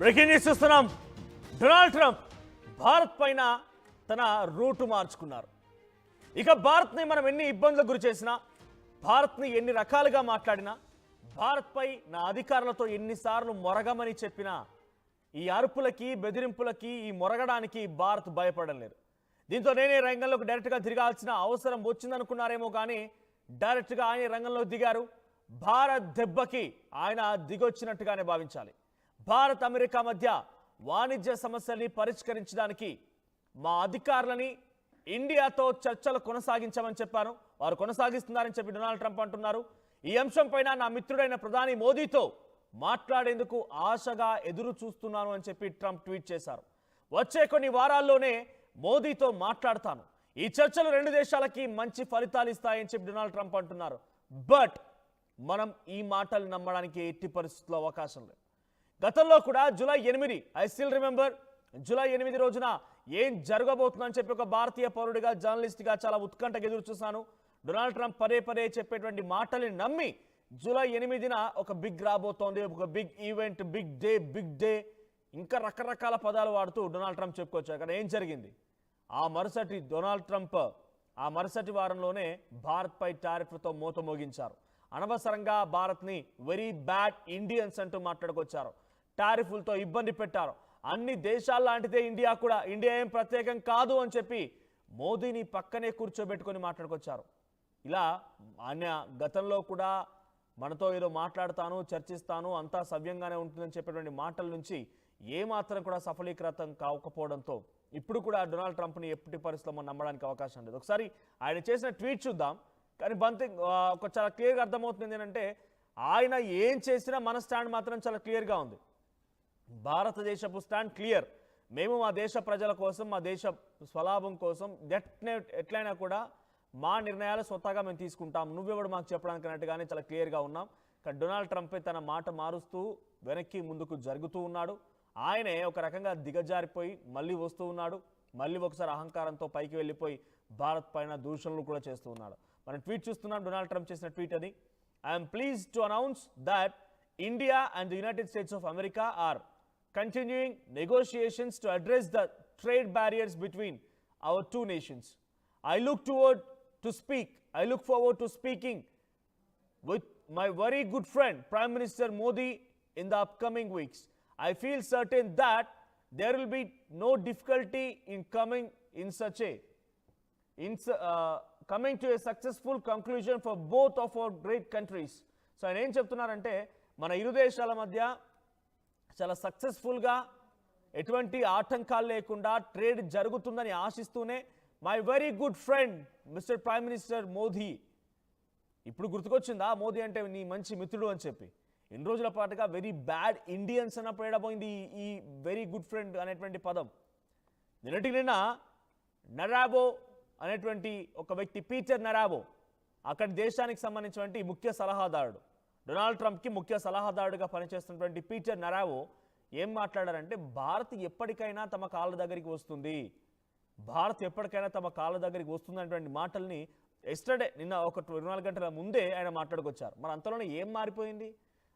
Breaking news చూస్తున్నాం. Donald Trump Bharat పైన తన రూటు మార్చుకున్నారు. ఇక భారత్ని మనం ఎన్ని ఇబ్బందులకు గురి చేసినా, భారత్ని ఎన్ని రకాలుగా మాట్లాడినా, భారత్పై నా అధికారులతో ఎన్నిసార్లు మొరగమని చెప్పినా ఈ అరుపులకి, బెదిరింపులకి, ఈ మొరగడానికి భారత్ భయపడడం లేదు. దీంతో నేనే రంగంలోకి డైరెక్ట్గా దిగాల్సిన అవసరం వచ్చిందనుకున్నారేమో కానీ డైరెక్ట్గా ఆయన రంగంలోకి దిగారు. భారత్ దెబ్బకి ఆయన దిగొచ్చినట్టుగానే భావించాలి. భారత్ అమెరికా మధ్య వాణిజ్య సమస్యల్ని పరిష్కరించడానికి మా అధికారులని ఇండియాతో చర్చలు కొనసాగించమని చెప్పాను. వారు కొనసాగిస్తున్నారని చెప్పి డొనాల్డ్ ట్రంప్ అంటున్నారు. ఈ అంశంపైన నా మిత్రుడైన ప్రధాని మోదీతో మాట్లాడేందుకు ఆశగా ఎదురు చూస్తున్నాను అని చెప్పి ట్రంప్ ట్వీట్ చేశారు. వచ్చే కొన్ని వారాల్లోనే మోదీతో మాట్లాడతాను. ఈ చర్చలు రెండు దేశాలకి మంచి ఫలితాలు ఇస్తాయని చెప్పి డొనాల్డ్ ట్రంప్ అంటున్నారు. బట్ మనం ఈ మాటలు నమ్మడానికి ఎట్టి పరిస్థితుల్లో అవకాశం లేదు. గతంలో కూడా July 8 I still remember, July 8 రోజున ఏం జరగబోతుందని చెప్పి ఒక భారతీయ పౌరుడిగా, జర్నలిస్ట్గా చాలా ఉత్కంఠగా ఎదురు చూశాను. డొనాల్డ్ ట్రంప్ పదే పదే చెప్పేటువంటి మాటల్ని నమ్మి జూలై 8న ఒక బిగ్ రాబోతోంది, ఒక బిగ్ ఈవెంట్, బిగ్ డే ఇంకా రకరకాల పదాలు వాడుతూ డొనాల్డ్ ట్రంప్ చెప్పుకొచ్చారు. కానీ ఏం జరిగింది? ఆ మరుసటి వారంలోనే భారత్పై టారిఫ్లతో మోత మోగించారు. అనవసరంగా భారత్ని వెరీ బ్యాడ్ ఇండియన్స్ అంటూ మాట్లాడుకొచ్చారు. టారిఫ్లతో ఇబ్బంది పెట్టారు. అన్ని దేశాల లాంటిదే ఇండియా కూడా, ఇండియా ఏం ప్రత్యేకం కాదు అని చెప్పి మోదీని పక్కనే కూర్చోబెట్టుకొని మాట్లాడుకొచ్చారు. ఇలా ఆయన గతంలో కూడా మనతో ఏదో మాట్లాడతాను, చర్చిస్తాను, అంతా సవ్యంగానే ఉంటుందని చెప్పేటువంటి మాటల నుంచి ఏమాత్రం కూడా సఫలీకృతం కాకపోవడంతో ఇప్పుడు కూడా డొనాల్డ్ ట్రంప్ని ఎప్పటి పరిస్థితుల్లో మనం నమ్మడానికి అవకాశం లేదు. ఒకసారి ఆయన చేసిన ట్వీట్ చూద్దాం. కానీ ఒక చాలా క్లియర్గా అర్థమవుతుంది ఏంటంటే ఆయన ఏం చేసినా మన స్టాండ్ మాత్రం చాలా క్లియర్గా ఉంది. భారతదేశపు స్టాండ్ క్లియర్. మేము మా దేశ ప్రజల కోసం, మా దేశ స్వలాభం కోసం ఎట్లయినా కూడా మా నిర్ణయాలు స్వతహాగా మేము తీసుకుంటాం, నువ్వెవడు మాకు చెప్పడానికి అన్నట్టుగానే చాలా క్లియర్గా ఉన్నాం. కానీ డొనాల్డ్ ట్రంప్ తన మాట మారుస్తూ వెనక్కి ముందుకు జరుగుతూ ఉన్నాడు. ఆయనే ఒక రకంగా దిగజారిపోయి మళ్ళీ వస్తూ ఉన్నాడు. మళ్ళీ ఒకసారి అహంకారంతో పైకి వెళ్ళిపోయి భారత్ పైన దూషణలు కూడా చేస్తూ ఉన్నాడు. మనం ట్వీట్ చూస్తున్నాం, డొనాల్డ్ ట్రంప్ చేసిన ట్వీట్ అది. I'm pleased to announce that India and the United States of America are continuing negotiations to address the trade barriers between our two nations. I look forward to speaking with my very good friend Prime Minister Modi in the upcoming weeks. I feel certain that there will be no difficulty in coming to a successful conclusion for both of our great countries. So ఆయన ఏం చెప్తున్నారంటే మన ఇరు దేశాల మధ్య చాలా సక్సెస్ఫుల్గా ఎటువంటి ఆటంకాలు లేకుండా ట్రేడ్ జరుగుతుందని ఆశిస్తూనే my very good friend Mister Prime Minister Modi. ఇప్పుడు గుర్తుకొచ్చిందా మోదీ అంటే నీ మంచి మిత్రుడు అని చెప్పి? ఎన్ని రోజుల పాటుగా వెరీ బ్యాడ్ ఇండియన్స్ అన్నప్పుడు ఏడపోయింది ఈ వెరీ గుడ్ ఫ్రెండ్ అనేటువంటి పదం. నిన్న నరాబో అనేటువంటి ఒక వ్యక్తి, పీటర్ నరాబో, అక్కడి దేశానికి సంబంధించినటువంటి ముఖ్య సలహాదారుడు, డొనాల్డ్ ట్రంప్కి ముఖ్య సలహాదారుడిగా పనిచేస్తున్నటువంటి పీటర్ నరావో ఏం మాట్లాడారంటే భారత్ ఎప్పటికైనా తమ కాళ్ళ దగ్గరికి వస్తుంది, భారత్ ఎప్పటికైనా తమ కాళ్ళ దగ్గరికి వస్తుంది అనేటువంటి మాటల్ని నిన్న ఒక 24 గంటల ముందే ఆయన మాట్లాడుకొచ్చారు. మరి అంతలోనే ఏం మారిపోయింది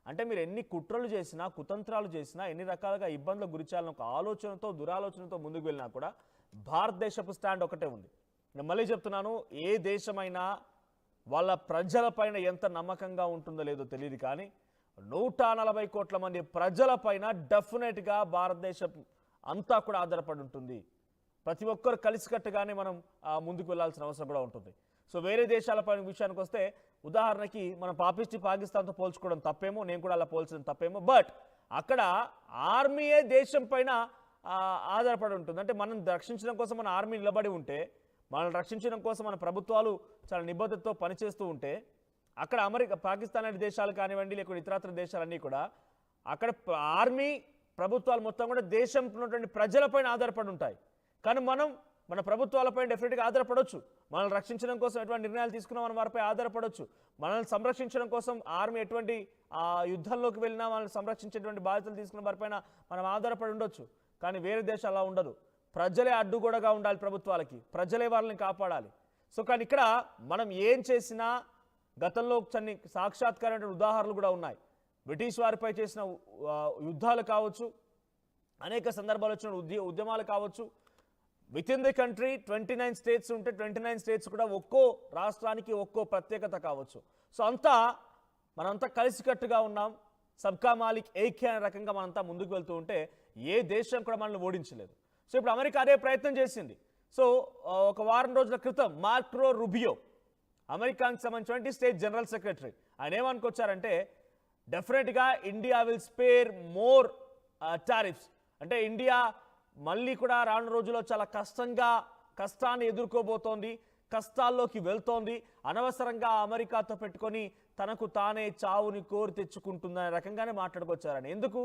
అంటే మీరు ఎన్ని కుట్రలు చేసినా, కుతంత్రాలు చేసినా, ఎన్ని రకాలుగా ఇబ్బందులకు గురిచాలని ఒక ఆలోచనతో, దురాలోచనతో ముందుకు వెళ్ళినా కూడా భారతదేశపు స్టాండ్ ఒకటే ఉంది. నేను మళ్ళీ చెప్తున్నాను, ఏ దేశమైనా వాళ్ళ ప్రజలపైన ఎంత నమ్మకంగా ఉంటుందో లేదో తెలియదు, కానీ 140 కోట్ల మంది ప్రజలపైన డెఫినెట్గా భారతదేశం అంతా కూడా ఆధారపడి ఉంటుంది. ప్రతి ఒక్కరు కలిసికట్టుగానే మనం ముందుకు వెళ్లాల్సిన అవసరం కూడా ఉంటుంది. సో వేరే దేశాలపైన విషయానికి వస్తే, ఉదాహరణకి మనం పాకిస్తాన్తో పోల్చుకోవడం తప్పేమో, నేను కూడా అలా పోల్చడం తప్పేమో, బట్ అక్కడ ఆర్మీయే దేశం పైన ఆధారపడి ఉంటుంది. అంటే మనం రక్షించడం కోసం మన ఆర్మీ నిలబడి ఉంటే, మనల్ని రక్షించడం కోసం మన ప్రభుత్వాలు చాలా నిబద్ధతతో పనిచేస్తూ ఉంటే, అక్కడ పాకిస్తాన్ లాంటి దేశాలు కానివ్వండి, లేకపోతే ఇతరత్ర దేశాలన్నీ కూడా అక్కడ ఆర్మీ ప్రభుత్వాలు మొత్తం కూడా దేశంలో ఉన్నటువంటి ప్రజలపైన ఆధారపడి ఉంటాయి. కానీ మనం మన ప్రభుత్వాలపైన డెఫినెట్గా ఆధారపడవచ్చు. మనల్ని రక్షించడం కోసం ఎటువంటి నిర్ణయాలు తీసుకున్నా మనం వారిపై ఆధారపడవచ్చు. మనల్ని సంరక్షించడం కోసం ఆర్మీ ఎటువంటి యుద్ధంలోకి వెళ్ళినా మనల్ని సంరక్షించేటువంటి బాధ్యతలు తీసుకున్న వారిపైన మనం ఆధారపడి ఉండొచ్చు. కానీ వేరే దేశాలు అలా ఉండదు. ప్రజలే అడ్డుగోడగా ఉండాలి ప్రభుత్వాలకి, ప్రజలే వాళ్ళని కాపాడాలి. సో కానీ ఇక్కడ మనం ఏం చేసినా గతంలో కొన్ని సాక్షాత్కారమైన ఉదాహరణలు కూడా ఉన్నాయి. బ్రిటిష్ వారిపై చేసిన యుద్ధాలు కావచ్చు, అనేక సందర్భాలు వచ్చిన ఉద్యమాలు కావచ్చు. With in the country 29 states ఉంటే 29 స్టేట్స్ కూడా ఒక్కో రాష్ట్రానికి ఒక్కో ప్రత్యేకత కావచ్చు. సో అంతా మనంతా కలిసికట్టుగా ఉన్నాం, సబ్కా మాలిక్ ఏకే అనే రకంగా మనంతా ముందుకు వెళ్తూ ఉంటే ఏ దేశం కూడా మనల్ని ఓడించలేదు. సో ఇప్పుడు అమెరికా అదే ప్రయత్నం చేసింది. సో ఒక వారం రోజుల క్రితం మార్కో రూబియో, అమెరికాకి సంబంధించిన స్టేట్ జనరల్ సెక్రటరీ, ఆయన ఏమనుకొచ్చారంటే డెఫినెట్గా India will spare more tariffs. అంటే ఇండియా మళ్ళీ కూడా రాను రోజుల్లో చాలా కష్టాన్ని ఎదుర్కోబోతోంది, కష్టాల్లోకి వెళ్తోంది, అనవసరంగా అమెరికాతో పెట్టుకొని తనకు తానే చావుని కోరి తెచ్చుకుంటుందనే రకంగానే మాట్లాడుకొచ్చారని. ఎందుకు?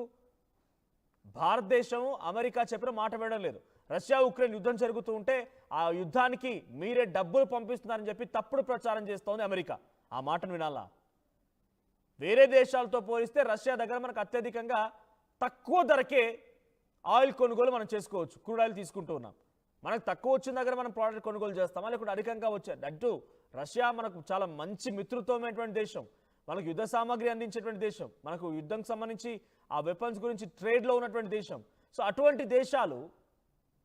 భారతదేశం అమెరికా చెప్పిన మాట వినడం లేదు. రష్యా ఉక్రెయిన్ యుద్ధం జరుగుతూ ఉంటే ఆ యుద్ధానికి మీరే డబ్బులు పంపిస్తున్నారని చెప్పి తప్పుడు ప్రచారం చేస్తోంది అమెరికా. ఆ మాటను వినాలా? వేరే దేశాలతో పోలిస్తే రష్యా దగ్గర మనకు అత్యధికంగా తక్కువ ధరకే ఆయిల్ కొనుగోలు మనం చేసుకోవచ్చు. క్రూడ్ ఆయిల్ తీసుకుంటూ ఉన్నాం. మనకు తక్కువ వచ్చిన దగ్గర మనం ప్రోడక్ట్ కొనుగోలు చేస్తామా, లేకుంటే అధికంగా వచ్చారు? అటు రష్యా మనకు చాలా మంచి మిత్రత్వమైనటువంటి దేశం, మనకు యుద్ధ సామాగ్రి అందించేటువంటి దేశం, మనకు యుద్ధంకి సంబంధించి ఆ వెపన్స్ గురించి ట్రేడ్లో ఉన్నటువంటి దేశం. సో అటువంటి దేశాలు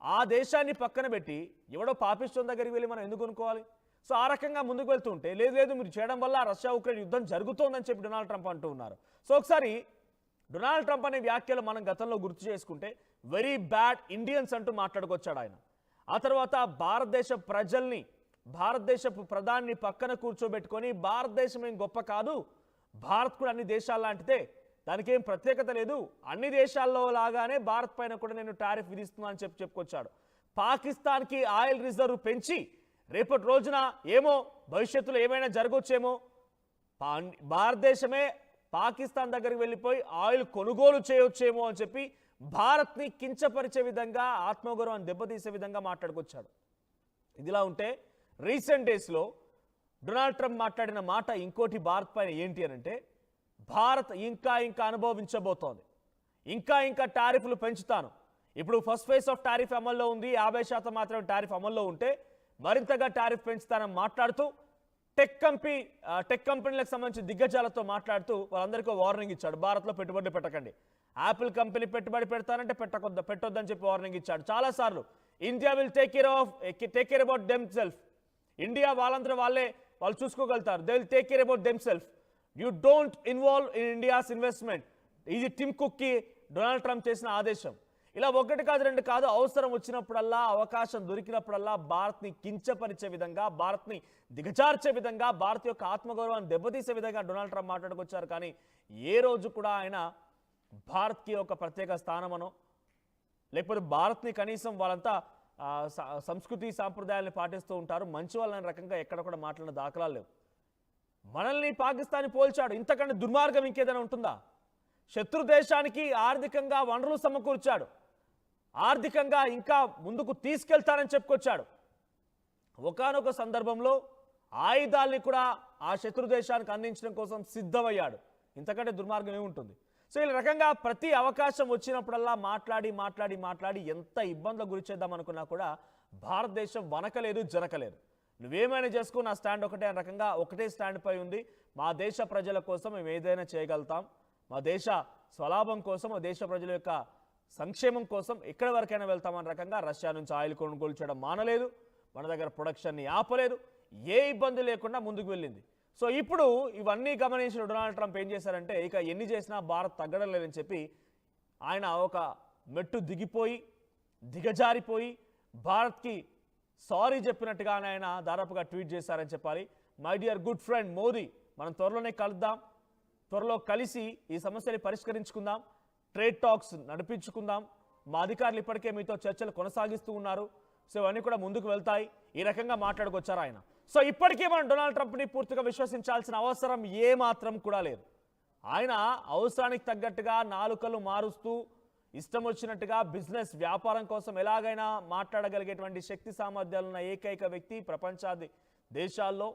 ఆ దేశాన్ని పక్కన పెట్టి ఎవడో పాపిస్టోన్ దగ్గరికి వెళ్ళి మనం ఎందుకు కొనుక్కోవాలి? సో ఆ రకంగా ముందుకు వెళ్తుంటే లేదు మీరు చేయడం వల్ల రష్యా ఉక్రెయిన్ యుద్ధం జరుగుతోందని చెప్పి డొనాల్డ్ ట్రంప్ అంటూ ఉన్నారు. సో ఒకసారి డొనాల్డ్ ట్రంప్ అనే వ్యాఖ్యలు మనం గతంలో గుర్తు చేసుకుంటే వెరీ బ్యాడ్ ఇండియన్స్ అంటూ మాట్లాడుకొచ్చాడు ఆయన. ఆ తర్వాత భారతదేశ ప్రజల్ని, భారతదేశపు ప్రధాని పక్కన కూర్చోబెట్టుకొని భారతదేశం ఏం గొప్ప కాదు, భారత్ కూడా అన్ని దేశాల లాంటిదే, దానికి ఏం ప్రత్యేకత లేదు, అన్ని దేశాల్లో లాగానే భారత్ పైన కూడా నేను టారిఫ్ విధిస్తున్నా అని చెప్పుకొచ్చాడు. పాకిస్తాన్కి ఆయిల్ రిజర్వ్ పెంచి రేపటి రోజున ఏమో భవిష్యత్తులో ఏమైనా జరగవచ్చేమో, భారతదేశమే పాకిస్తాన్ దగ్గరికి వెళ్ళిపోయి ఆయిల్ కొనుగోలు చేయొచ్చేమో అని చెప్పి భారత్ని కించపరిచే విధంగా, ఆత్మగౌరవాన్ని దెబ్బతీసే విధంగా మాట్లాడుకొచ్చాడు. ఇదిలా ఉంటే రీసెంట్ డేస్లో డొనాల్డ్ ట్రంప్ మాట్లాడిన మాట ఇంకోటి భారత్ పైన ఏంటి అని అంటే, భారత్ ఇంకా అనుభవించబోతోంది, ఇంకా టారిఫ్లు పెంచుతాను. ఇప్పుడు ఫస్ట్ ఫేజ్ ఆఫ్ టారిఫ్ అమల్లో ఉంది, 50% మాత్రమే టారిఫ్ అమల్లో ఉంటే మరింతగా టారిఫ్ పెంచుతానని మాట్లాడుతూ టెక్ కంపెనీలకు సంబంధించి దిగ్గజాలతో మాట్లాడుతూ వాళ్ళందరికీ వార్నింగ్ ఇచ్చాడు. భారత్లో పెట్టుబడులు పెట్టకండి, యాపిల్ కంపెనీ పెట్టుబడి పెడతానంటే పెట్టొద్దని చెప్పి వార్నింగ్ ఇచ్చాడు చాలాసార్లు. India will take care about them self, India వాళ్ళందరూ వాళ్ళు చూసుకోగలుగుతారు, they will take care about them self, you don't involve in India's investment. ఇది టిమ్ కుక్కి డొనాల్డ్ ట్రంప్ చేసిన ఆదేశం. ఇలా ఒకటి కాదు రెండు కాదు, అవసరం వచ్చినప్పుడల్లా, అవకాశం దొరికినప్పుడల్లా భారత్ని కించపరిచే విధంగా, భారత్ని దిగజార్చే విధంగా, భారత్ యొక్క ఆత్మగౌరవాన్ని దెబ్బతీసే విధంగా డొనాల్డ్ ట్రంప్ మాట్లాడుకొచ్చారు. కానీ ఏ రోజు కూడా ఆయన భారత్కి ఒక ప్రత్యేక స్థానమనో, లేకపోతే భారత్ని కనీసం వాళ్ళంతా సంస్కృతి సాంప్రదాయాలను పాటిస్తూ ఉంటారు, మంచి వాళ్ళని రకంగా ఎక్కడ కూడా మాట్లాడిన దాఖలాలు లేవు. మనల్ని పాకిస్తాన్ పోల్చాడు, ఇంతకంటే దుర్మార్గం ఇంకేదైనా ఉంటుందా? శత్రు దేశానికి ఆర్థికంగా వనరులు సమకూర్చాడు, ఆర్థికంగా ఇంకా ముందుకు తీసుకెళ్తానని చెప్పుకొచ్చాడు. ఒకానొక సందర్భంలో ఆయుధాల్ని కూడా ఆ శత్రు దేశానికి అందించడం కోసం సిద్ధమయ్యాడు. ఇంతకంటే దుర్మార్గం ఏముంటుంది? సో ఈ రకంగా ప్రతి అవకాశం వచ్చినప్పుడల్లా మాట్లాడి ఎంత ఇబ్బందులకు గురి చేద్దాం అనుకున్నా కూడా భారతదేశం వనకలేదు, జనకలేదు. నువ్వేమైనా చేసుకో, నా స్టాండ్ ఒకటే అనే రకంగా ఒకటే స్టాండ్ పై ఉంది. మా దేశ ప్రజల కోసం మేము ఏదైనా చేయగలుగుతాం, మా దేశ స్వలాభం కోసం, మా దేశ ప్రజల యొక్క సంక్షేమం కోసం ఎక్కడి వరకైనా వెళ్తామన్న రకంగా రష్యా నుంచి ఆయిల్ కొనుగోలు చేయడం మానలేదు, మన దగ్గర ప్రొడక్షన్ని ఆపలేదు, ఏ ఇబ్బంది లేకుండా ముందుకు వెళ్ళింది. సో ఇప్పుడు ఇవన్నీ గమనించిన డొనాల్డ్ ట్రంప్ ఏం చేశారంటే, ఇక ఎన్ని చేసినా భారత్ తగ్గడం లేదని చెప్పి ఆయన ఒక మెట్టు దిగజారిపోయి భారత్కి సారీ చెప్పినట్టుగా ఆయన దాదాపుగా ట్వీట్ చేశారని చెప్పాలి. My dear good friend Modi, మనం త్వరలోనే కలుద్దాం, త్వరలో కలిసి ఈ సమస్యని పరిష్కరించుకుందాం, ట్రేడ్ టాక్స్ నడిపించుకుందాం, మా అధికారులు ఇప్పటికే మీతో చర్చలు కొనసాగిస్తూ ఉన్నారు, సో ఇవన్నీ కూడా ముందుకు వెళ్తాయి, ఈ రకంగా మాట్లాడుకొచ్చారు ఆయన. సో ఇప్పటికే మనం డొనాల్డ్ ట్రంప్ని పూర్తిగా విశ్వసించాల్సిన అవసరం ఏమాత్రం కూడా లేదు. ఆయన అవసరానికి తగ్గట్టుగా నాలుకలు మారుస్తూ ఇష్టం వచ్చినట్టుగా బిజినెస్ వ్యాపారం కోసం ఎలాగైనా మాట్లాడగలిగేటువంటి శక్తి సామర్థ్యాలు ఉన్న ఏకైక వ్యక్తి ప్రపంచాది దేశాల్లో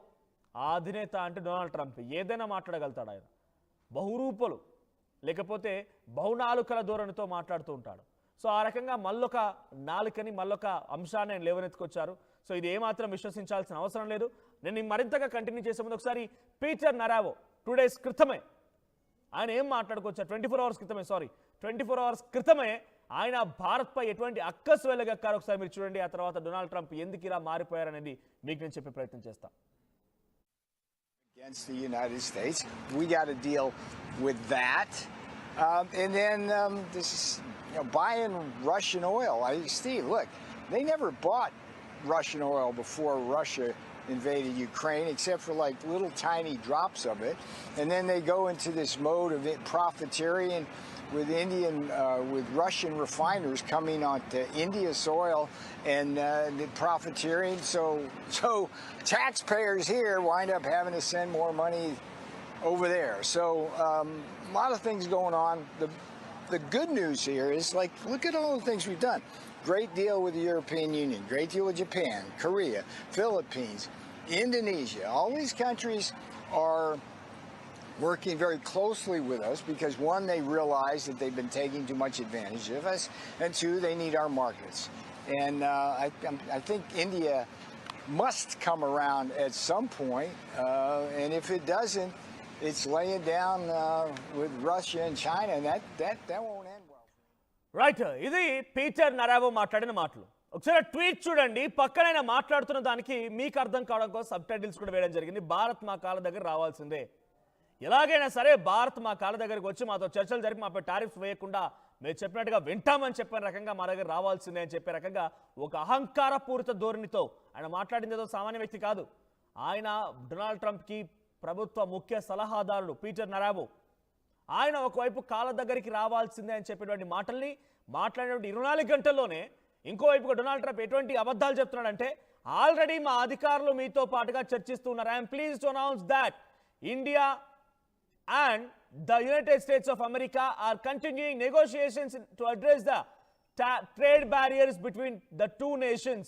ఆ అధినేత అంటే డొనాల్డ్ ట్రంప్. ఏదైనా మాట్లాడగలుగుతాడు ఆయన, బహురూపలు లేకపోతే బహునాలుకల ధోరణితో మాట్లాడుతూ ఉంటాడు. సో ఆ రకంగా మళ్ళొక నాలుకని మళ్ళొక అంశాన్ని ఆయన లేవనెత్తుకొచ్చారు. సో ఇది ఏమాత్రం విశ్వసించాల్సిన అవసరం లేదు. నేను మరింతగా కంటిన్యూ చేసే ముందు ఒకసారి పీటర్ నరావో 2 days క్రితమే ఆయన ఏం మాట్లాడుకొచ్చారు, 24 hours క్రితమే ఆయన భారత్పై ఎటువంటి అక్కసు వెళ్ళగక్కారో ఒకసారి మీరు చూడండి. ఆ తర్వాత డొనాల్డ్ ట్రంప్ ఎందుకు ఇలా మారిపోయారనేది మీకు నేను చెప్పే ప్రయత్నం చేస్తాను. Against the United States, we got to deal with that, and then this is buying Russian oil. Steve, look, they never bought Russian oil before Russia invaded Ukraine, except for like little tiny drops of it, and then they go into this mode of profiteering with with Russian refiners coming onto India soil and profiteering. So taxpayers here wind up having to send more money over there. So a lot of things going on. The good news here is, like, look at all the things we've done. Great deal with the European Union, great deal with Japan, Korea, Philippines, Indonesia. All these countries are working very closely with us because, one, they realize that they've been taking too much advantage of us, and two, they need our markets. And I think India must come around at some point, and if it doesn't, it's laying down with Russia and China, and that won't end well. Right, ఇది Peter నరావో మాట్లాడిన మాటలు. ఒకసారి tweet చూడండి. పక్కనైనా మాట్లాడుతున్న దానికి మీకు అర్థం కావడం కోసం సబ్ టైటిల్స్ కూడా వేయడం జరిగింది. భారత్ మా కాళ్ళ దగ్గర రావాల్సిందే, ఎలాగైనా సరే భారత్ మా కాళ్ళ దగ్గరకు వచ్చి మాతో చర్చలు జరిపి మాపై టారిఫ్స్ వేయకుండా మేము చెప్పినట్టుగా వింటామని చెప్పిన రకంగా మా దగ్గర రావాల్సిందే అని చెప్పే రకంగా ఒక అహంకారపూరిత ధోరణితో ఆయన మాట్లాడింది. ఏదో సామాన్య వ్యక్తి కాదు. ఆయన డొనాల్డ్ ట్రంప్కి ప్రభుత్వ ముఖ్య సలహాదారుడు పీటర్ నరావో. ఆయన ఒకవైపు కాళ్ళ దగ్గరికి రావాల్సిందే అని చెప్పేటువంటి మాటల్ని మాట్లాడినటువంటి 24 గంటల్లోనే ఇంకోవైపుగా డొనాల్డ్ ట్రంప్ ఎటువంటి అబద్ధాలు చెప్తున్నాడంటే, ఆల్రెడీ మా అధికారులు మీతో పాటుగా చర్చిస్తున్నారు. I'm pleased to announce that India and the United States of America are continuing negotiations to address the trade barriers between the two nations.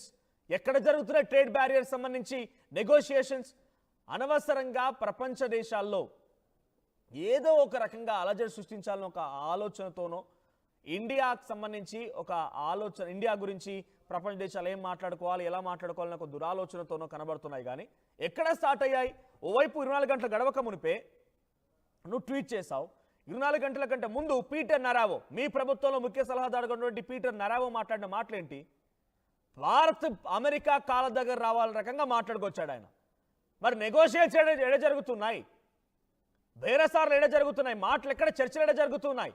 ఎక్కడ జరుగుతున్న ట్రేడ్ బ్యారియర్స్ సంబంధించి నెగోషియేషన్స్ అనవసరంగా ప్రపంచ దేశాల్లో ఏదో ఒక రకంగా అలజడి సృష్టించాలని ఒక ఆలోచనతోనో, ఇండియాకు సంబంధించి ఒక ఆలోచన, ఇండియా గురించి ప్రపంచ దేశాలు ఏం మాట్లాడుకోవాలి, ఎలా మాట్లాడుకోవాలని ఒక దురాలోచనతోనో కనబడుతున్నాయి. కానీ ఎక్కడ స్టార్ట్ అయ్యాయి? ఓవైపు 24 గంటల గడవక మునిపే నువ్వు ట్వీట్ చేశావు. 24 గంటల కంటే ముందు పీటర్ నరావో, మీ ప్రభుత్వంలో ముఖ్య సలహాదారుగా ఉన్నటువంటి పీటర్ నరావో మాట్లాడిన మాటలేంటి? భారత్ అమెరికా కాళ్ళ దగ్గర రావాల రకంగా మాట్లాడుకొచ్చాడు ఆయన. మరి నెగోషియేషన్ ఎడ జరుగుతున్నాయి, బేరసార్లు ఎడ జరుగుతున్నాయి, మాటలు ఎక్కడ, చర్చలు ఎడ జరుగుతున్నాయి?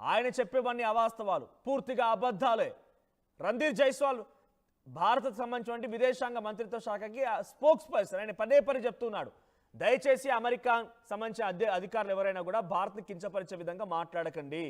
ఆయన చెప్పేవన్నీ అవాస్తవాలు, పూర్తిగా అబద్ధాలే. రణ్ధీర్ జైస్వాల్ భారత్కు సంబంధించినటువంటి విదేశాంగ మంత్రిత్వ శాఖకి స్పోక్స్ పర్సన్, ఆయన పదే పదే చెప్తున్నాడు, దయచేసి అమెరికా సంబంధించిన అధికారులు ఎవరైనా కూడా భారత్ని కించపరిచే విధంగా మాట్లాడకండి.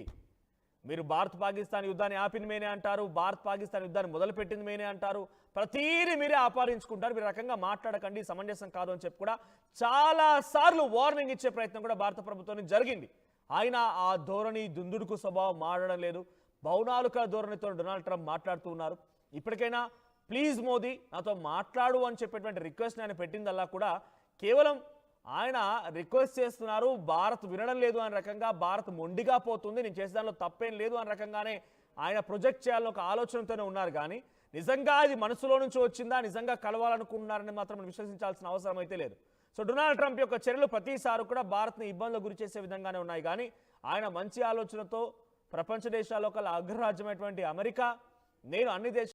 మీరు భారత్ పాకిస్తాన్ యుద్ధాన్ని ఆపిన మేనే అంటారు, భారత్ పాకిస్తాన్ యుద్ధాన్ని మొదలుపెట్టింది మేనే అంటారు, ప్రతీది మీరే ఆపాదించుకుంటారు, మీరు రకంగా మాట్లాడకండి, సమంజసం కాదు అని చెప్పి కూడా చాలా సార్లు వార్నింగ్ ఇచ్చే ప్రయత్నం కూడా భారత ప్రభుత్వం జరిగింది. ఆయన ఆ ధోరణి, దుందుడుకు స్వభావం మారడం లేదు. బౌనాలుక ధోరణితో డొనాల్డ్ ట్రంప్ మాట్లాడుతూ ఉన్నారు. ఇప్పటికైనా ప్లీజ్ మోదీ నాతో మాట్లాడు అని చెప్పేటువంటి రిక్వెస్ట్ ఆయన పెట్టిందల్లా కూడా కేవలం ఆయన రిక్వెస్ట్ చేస్తున్నారు, భారత్ వినడం లేదు అనే రకంగా, భారత్ మొండిగా పోతుంది, నేను చేసే దానిలో తప్పేం లేదు అనే రకంగానే ఆయన ప్రొజెక్ట్ చేయాలని ఒక ఆలోచనతోనే ఉన్నారు. కానీ నిజంగా అది మనసులో నుంచి వచ్చిందా, నిజంగా కలవాలనుకుంటున్నారని మాత్రం విశ్వసించాల్సిన అవసరం అయితే లేదు. సో డొనాల్డ్ ట్రంప్ యొక్క చర్యలు ప్రతిసారి కూడా భారత్ని ఇబ్బందులు గురి చేసే విధంగానే ఉన్నాయి. కానీ ఆయన మంచి ఆలోచనతో ప్రపంచ దేశాల్లో కల్లా అగ్రరాజ్యమైనటువంటి అమెరికా, నేను అన్ని